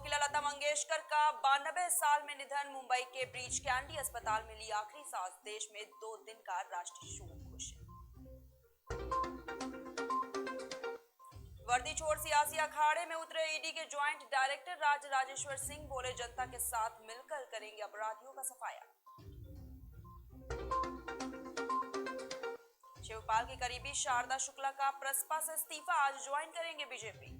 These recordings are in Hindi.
कोकिला लता मंगेशकर का 92 साल में निधन। मुंबई के ब्रीच कैंडी अस्पताल में ली आखिरी सांस। देश में 2 दिन का राष्ट्रीय शोक घोषित। वर्दी छोड़ सियासी अखाड़े में उतरे ईडी के ज्वाइंट डायरेक्टर राजेश्वर सिंह बोले, जनता के साथ मिलकर करेंगे अपराधियों का सफाया। शिवपाल की करीबी शारदा शुक्ला का प्रसपा से इस्तीफा, आज ज्वाइन करेंगे बीजेपी।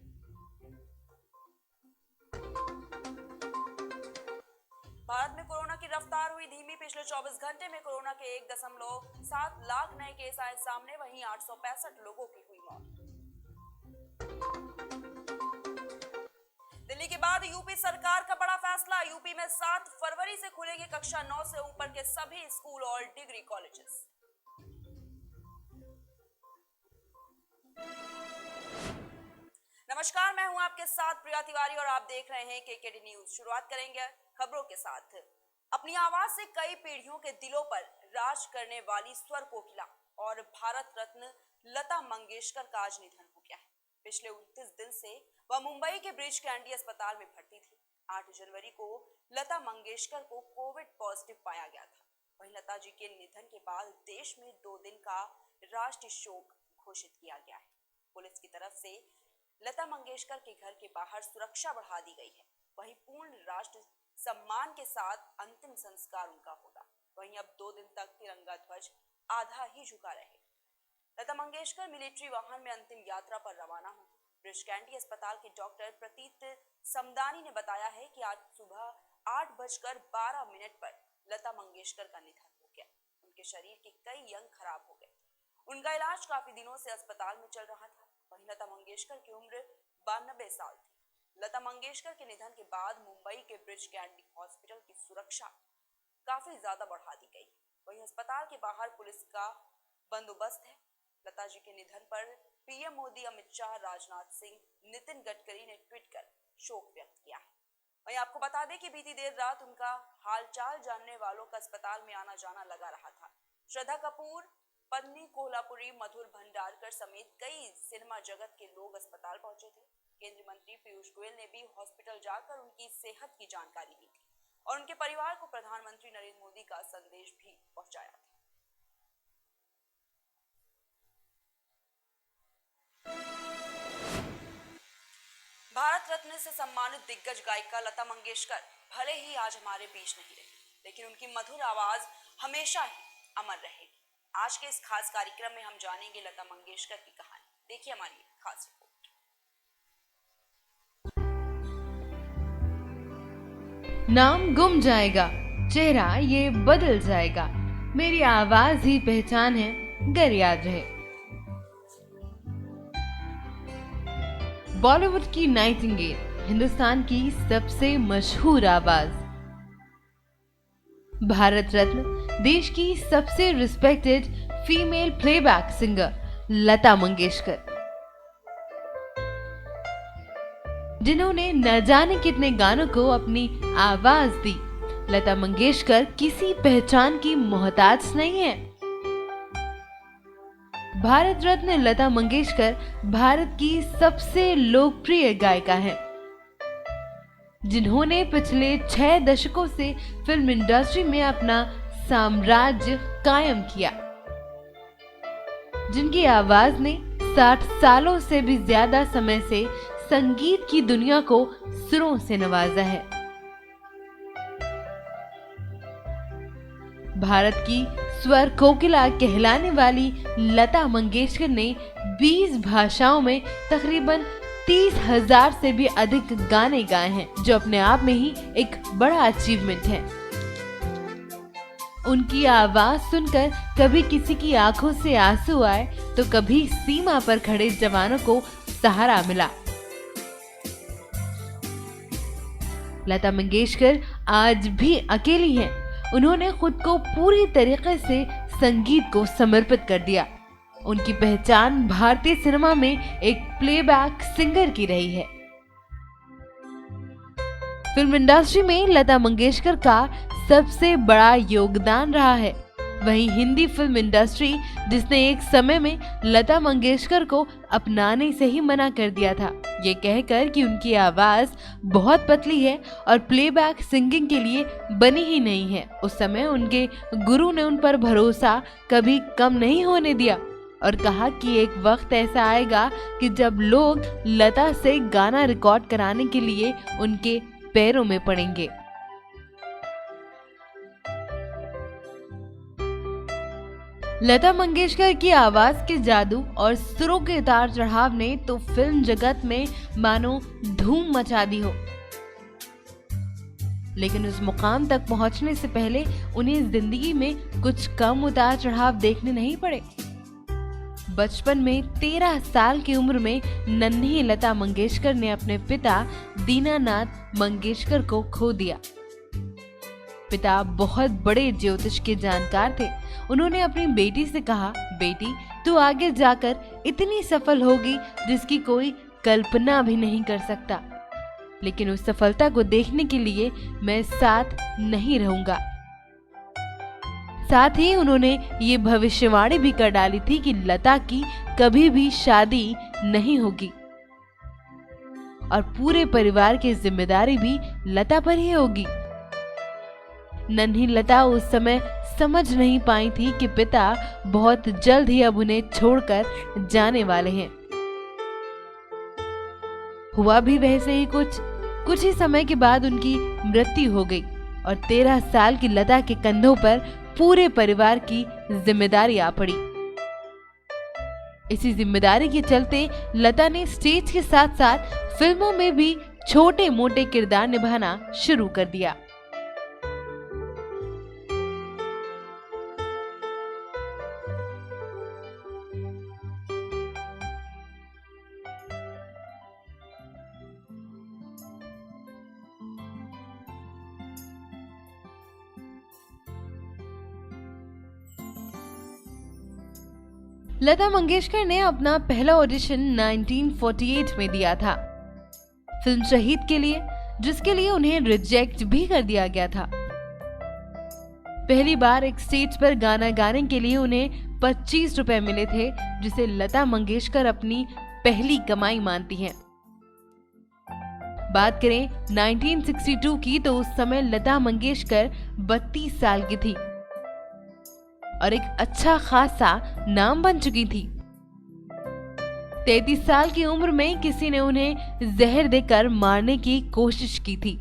भारत में कोरोना की रफ्तार हुई धीमी। पिछले 24 घंटे में कोरोना के 1.7 लाख नए केस आए सामने, वहीं 865 लोगों की हुई मौत। दिल्ली के बाद यूपी सरकार का बड़ा फैसला। यूपी में 7 फरवरी से खुलेंगे कक्षा 9 से ऊपर के सभी स्कूल और डिग्री कॉलेजेस। नमस्कार, मैं हूं आपके साथ प्रिया तिवारी और आप देख रहे हैं केकेडी न्यूज। शुरुआत करेंगे खबरों के साथ। अपनी आवाज से कई पीढ़ियों के दिलों पर राज करने वाली स्वर कोकिला और भारत रत्न लता मंगेशकर का आज निधन हो गया है। पिछले 29 दिन से वह मुंबई के ब्रीच कैंडी अस्पताल में भर्ती थी। 8 जनवरी को लता मंगेशकर को कोविड पॉजिटिव पाया गया था। वहीं लता जी के निधन के बाद देश में 2 दिन का राष्ट्रीय शोक घोषित किया गया है। पुलिस की तरफ से लता मंगेशकर के घर के बाहर सुरक्षा बढ़ा दी गई है। वहीं पूर्ण राष्ट्र सम्मान के साथ अंतिम संस्कार उनका होगा। वहीं अब 2 दिन तक तिरंगा ध्वज आधा ही झुका रहेगा। लता मंगेशकर मिलिट्री वाहन में अंतिम यात्रा पर रवाना होंगी। ब्रीच कैंडी अस्पताल के डॉक्टर प्रतीत समदानी ने बताया है कि आज सुबह 8:12 पर लता मंगेशकर का निधन हो गया। उनके शरीर के कई अंग खराब हो गए। उनका इलाज काफी दिनों से अस्पताल में चल रहा था। वहीं लता मंगेशकर की उम्र 92 साल थी। लता मंगेशकर के निधन के बाद मुंबई के ब्रीच कैंडी हॉस्पिटल की सुरक्षा काफी ज्यादा बढ़ा दी गई। वहीं अस्पताल के बाहर पुलिस का बंदोबस्त है। लता जी के निधन पर पीएम मोदी, अमित शाह, राजनाथ सिंह, नितिन गडकरी ने ट्वीट कर शोक व्यक्त किया है। वहीं आपको बता दें कि बीती देर रात उनका हालचाल जानने वालों का अस्पताल में आना जाना लगा रहा था। श्रद्धा कपूर, पत्नी कोल्हापुरी, मधुर भंडारकर समेत कई सिनेमा जगत के लोग अस्पताल पहुंचे थे। केंद्रीय मंत्री पीयूष गोयल ने भी हॉस्पिटल जाकर उनकी सेहत की जानकारी ली थी और उनके परिवार को प्रधानमंत्री नरेंद्र मोदी का संदेश भी पहुंचाया था। भारत रत्न से सम्मानित दिग्गज गायिका लता मंगेशकर भले ही आज हमारे बीच नहीं रही, लेकिन उनकी मधुर आवाज हमेशा ही अमर रहेगी। आज के इस खास कार्यक्रम में हम जानेंगे लता मंगेशकर की कहानी। देखिए हमारी खास रिपोर्ट। नाम गुम जाएगा, चेहरा ये बदल जाएगा, मेरी आवाज ही पहचान है, गर याद रहे। बॉलीवुड की नाइटिंगेल, हिंदुस्तान की सबसे मशहूर आवाज, भारत रत्न, देश की सबसे respected female playback singer Lata Mangeshkar, जिन्होंने न जाने कितने गानों को अपनी आवाज दी। लता मंगेशकर किसी पहचान की मोहताज नहीं है। भारत रत्न लता मंगेशकर भारत की सबसे लोकप्रिय गायिका हैं, जिन्होंने पिछले 6 दशकों से फिल्म इंडस्ट्री में अपना साम्राज्य कायम किया, जिनकी आवाज ने 60 सालों से भी ज्यादा समय से संगीत की दुनिया को सुरों से नवाजा है। भारत की स्वर कोकिला कहलाने वाली लता मंगेशकर ने 20 भाषाओं में तकरीबन 30,000 से भी अधिक गाने गाए हैं, जो अपने आप में ही एक बड़ा अचीवमेंट है। उनकी आवाज सुनकर कभी किसी की आंखों से आंसू आए तो कभी सीमा पर खड़े जवानों को सहारा मिला। लता मंगेशकर आज भी अकेली हैं। उन्होंने खुद को पूरी तरीके से संगीत को समर्पित कर दिया। उनकी पहचान भारतीय सिनेमा में एक प्लेबैक सिंगर की रही है। फिल्म इंडस्ट्री में लता मंगेशकर का सबसे बड़ा योगदान रहा है। वहीं हिंदी फिल्म इंडस्ट्री, जिसने एक समय में लता मंगेशकर को अपनाने से ही मना कर दिया था, ये कहकर कि उनकी आवाज बहुत पतली है और प्लेबैक सिंगिंग के लिए बनी ही नहीं है। उस समय उनके गुरु ने उन पर भरोसा कभी कम नहीं होने दिया और कहा कि एक वक्त ऐसा आएगा कि जब लोग लता से गाना रिकॉर्ड कराने के लिए उनके पैरों में पड़ेंगे। लता मंगेशकर की आवाज के जादू और सुरों के उतार चढ़ाव ने तो फिल्म जगत में मानो धूम मचा दी हो, लेकिन उस मुकाम तक पहुंचने से पहले उन्हें जिंदगी में कुछ कम उतार चढ़ाव देखने नहीं पड़े। बचपन में 13 साल की उम्र में नन्ही लता मंगेशकर ने अपने पिता दीनानाथ मंगेशकर को खो दिया। पिता बहुत बड़े ज्योतिष के जानकार थे। उन्होंने अपनी बेटी से कहा, बेटी तू आगे जाकर इतनी सफल होगी जिसकी कोई कल्पना भी नहीं कर सकता, लेकिन उस सफलता को देखने के लिए मैं साथ नहीं रहूंगा। साथ ही उन्होंने ये भविष्यवाणी भी कर डाली थी कि लता की कभी भी शादी नहीं होगी और पूरे परिवार की जिम्मेदारी भी लता पर ही होगी। नन्ही लता उस समय समझ नहीं पाई थी कि पिता बहुत जल्द ही अब उन्हें छोड़कर जाने वाले हैं। हुआ भी वैसे ही कुछ ही समय के बाद उनकी मृत्यु हो गई और 13 साल की लता के कंधों पर पूरे परिवार की जिम्मेदारी आ पड़ी। इसी जिम्मेदारी के चलते लता ने स्टेज के साथ साथ फिल्मों में भी छोटे मोटे किरदार निभाना शुरू कर दिया। लता मंगेशकर ने अपना पहला ऑडिशन 1948 में दिया था फिल्म शहीद के लिए, जिसके लिए उन्हें रिजेक्ट भी कर दिया गया था। पहली बार एक स्टेज पर गाना गाने के लिए उन्हें 25 रुपए मिले थे, जिसे लता मंगेशकर अपनी पहली कमाई मानती हैं। बात करें 1962 की तो उस समय लता मंगेशकर 32 साल की थी और एक अच्छा खासा नाम बन चुकी थी। 33 साल की उम्र में किसी ने उन्हें जहर देकर मारने की कोशिश की थी।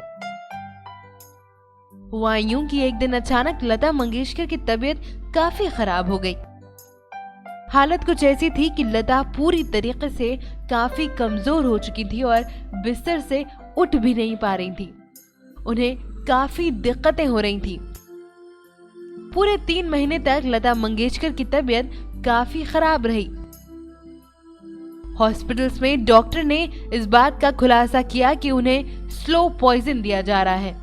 हुआ यूं कि एक दिन अचानक लता मंगेशकर की तबीयत काफी खराब हो गई। हालत कुछ ऐसी थी कि लता पूरी तरीके से काफी कमजोर हो चुकी थी और बिस्तर से उठ भी नहीं पा रही थी। उन्हें काफी दिक्कतें हो रही थी। पूरे 3 महीने तक लता मंगेशकर की तबीयत काफी खराब रही। हॉस्पिटल्स में डॉक्टर ने इस बात का खुलासा किया कि उन्हें स्लो पॉइजन दिया जा रहा है,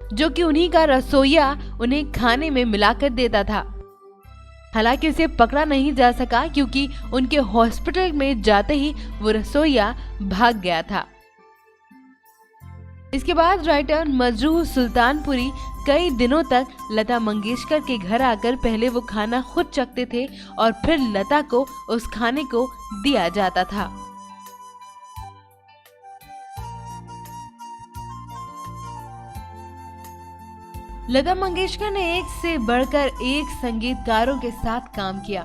जो कि उन्हीं का रसोइया उन्हें खाने में मिलाकर देता था। हालांकि उसे पकड़ा नहीं जा सका क्योंकि उनके हॉस्पिटल में जाते ही वो रसोइया भाग गया था। इसके बाद राइटर मजरूह सुल्तानपुरी कई दिनों तक लता मंगेशकर के घर आकर पहले वो खाना खुद चखते थे और फिर लता को उस खाने को दिया जाता था। लता मंगेशकर ने एक से बढ़कर एक संगीतकारों के साथ काम किया।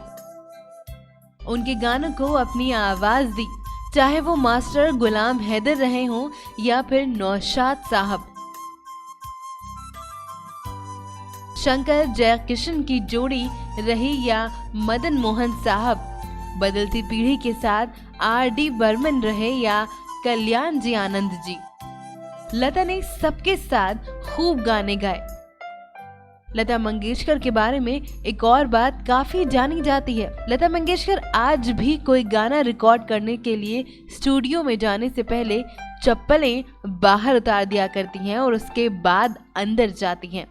उनके गानों को अपनी आवाज दी, चाहे वो मास्टर गुलाम हैदर रहे हों या फिर नौशाद साहब। शंकर जयकिशन की जोड़ी रही या मदन मोहन साहब, बदलती पीढ़ी के साथ R.D. बर्मन रहे या कल्याण जी आनंद जी, लता ने सबके साथ खूब गाने गाए। लता मंगेशकर के बारे में एक और बात काफी जानी जाती है। लता मंगेशकर आज भी कोई गाना रिकॉर्ड करने के लिए स्टूडियो में जाने से पहले चप्पलें बाहर उतार दिया करती हैं और उसके बाद अंदर जाती हैं।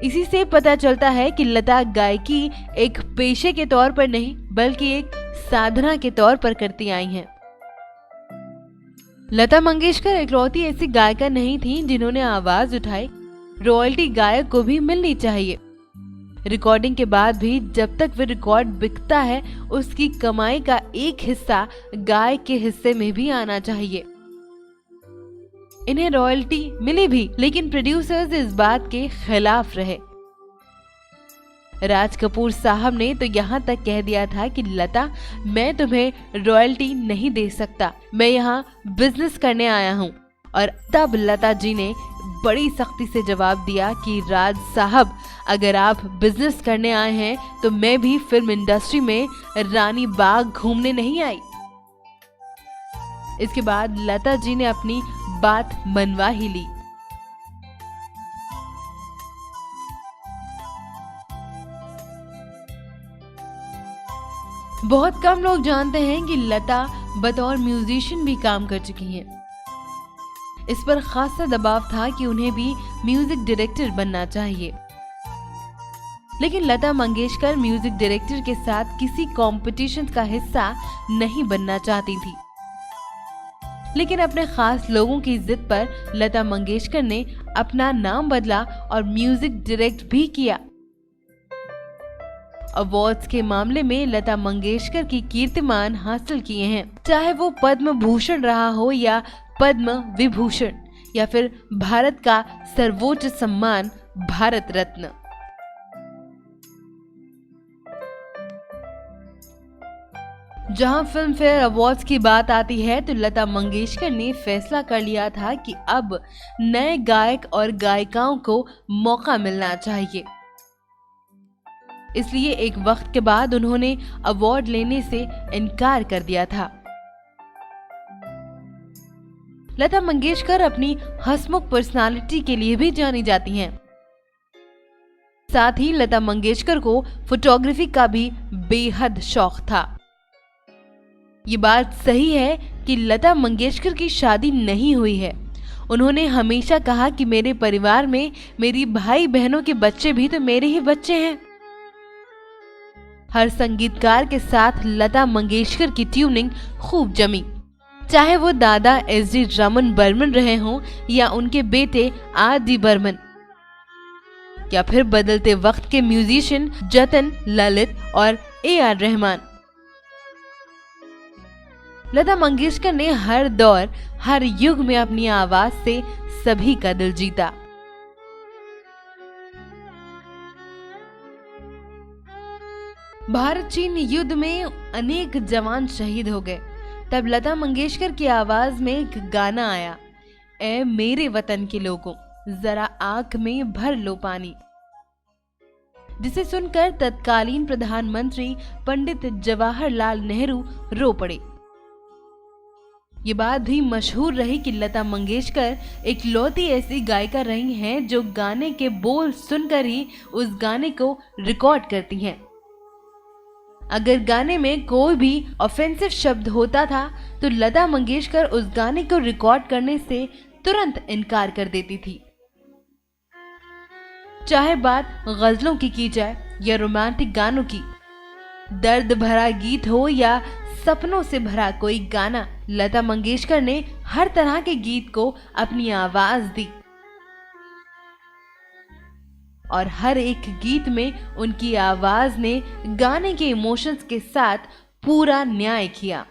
इसी से पता चलता है कि लता गायकी एक पेशे के तौर पर नहीं बल्कि एक साधना के तौर पर करती आई हैं। लता मंगेशकर इकलौती ऐसी गायिका नहीं थी जिन्होंने आवाज उठाई। रॉयल्टी गायक को भी मिलनी चाहिए। रिकॉर्डिंग के बाद भी जब तक वो रिकॉर्ड बिकता है उसकी कमाई का एक हिस्सा गायक के हिस्से में भी आना चाहिए। इन्हें रॉयल्टी मिली भी, लेकिन प्रोड्यूसर्स इस बात के खिलाफ रहे। राज कपूर साहब ने तो यहाँ तक कह दिया था कि लता, मैं तुम्हें रॉयल्टी नहीं दे सकता, मैं यहाँ बिजनेस करने आया हूँ। और तब लता जी ने बड़ी सख्ती से जवाब दिया कि राज साहब, अगर आप बिजनेस करने आए हैं तो मैं भी फिल्म इंडस्ट्री में रानी बाग घूमने नहीं आई। इसके बाद लता जी ने अपनी बात मनवा ही ली। बहुत कम लोग जानते हैं कि लता बतौर म्यूजिशियन भी काम कर चुकी हैं। इस पर खासा दबाव था कि उन्हें भी म्यूजिक डायरेक्टर बनना चाहिए, लेकिन लता मंगेशकर म्यूजिक डायरेक्टर के साथ किसी कंपटीशन का हिस्सा नहीं बनना चाहती थी। लेकिन अपने खास लोगों की जिद पर लता मंगेशकर ने अपना नाम बदला और म्यूजिक डायरेक्ट भी किया। अवार्ड्स के मामले में लता मंगेशकर की कीर्तिमान हासिल किए हैं, चाहे वो पद्म भूषण रहा हो या पद्म विभूषण या फिर भारत का सर्वोच्च सम्मान भारत रत्न। जहां फिल्म फेयर अवार्ड्स की बात आती है तो लता मंगेशकर ने फैसला कर लिया था कि अब नए गायक और गायिकाओं को मौका मिलना चाहिए। इसलिए एक वक्त के बाद उन्होंने अवार्ड लेने से इनकार कर दिया था। लता मंगेशकर अपनी हंसमुख पर्सनालिटी के लिए भी जानी जाती हैं। साथ ही लता मंगेशकर को फोटोग्राफी का भी बेहद शौक था। ये बात सही है कि लता मंगेशकर की शादी नहीं हुई है। उन्होंने हमेशा कहा कि मेरे परिवार में मेरी भाई बहनों के बच्चे भी तो मेरे ही बच्चे हैं। हर संगीतकार के साथ लता मंगेशकर की ट्यूनिंग खूब जमी, चाहे वो दादा एस.डी. रमन बर्मन रहे हों या उनके बेटे आर.डी. बर्मन या फिर बदलते वक्त के म्यूजिशियन जतन, ललित और ए.आर. रहमान। लता मंगेशकर ने हर दौर, हर युग में अपनी आवाज से सभी का दिल जीता। भारत चीन युद्ध में अनेक जवान शहीद हो गए। तब लता मंगेशकर की आवाज में एक गाना आया, ए मेरे वतन के लोगों जरा आंख में भर लो पानी, जिसे सुनकर तत्कालीन प्रधानमंत्री पंडित जवाहरलाल नेहरू रो पड़े। ये बात भी मशहूर रही कि लता मंगेशकर इकलौती ऐसी गायिका रही हैं जो गाने के बोल सुनकर ही उस गाने को रिकॉर्ड करती हैं। अगर गाने में कोई भी ऑफेंसिव शब्द होता था तो लता मंगेशकर उस गाने को रिकॉर्ड करने से तुरंत इनकार कर देती थी। चाहे बात गजलों की जाए या रोमांटिक गानों की, दर्द भरा गीत हो या सपनों से भरा कोई गाना, लता मंगेशकर ने हर तरह के गीत को अपनी आवाज दी और हर एक गीत में उनकी आवाज ने गाने के इमोशंस के साथ पूरा न्याय किया।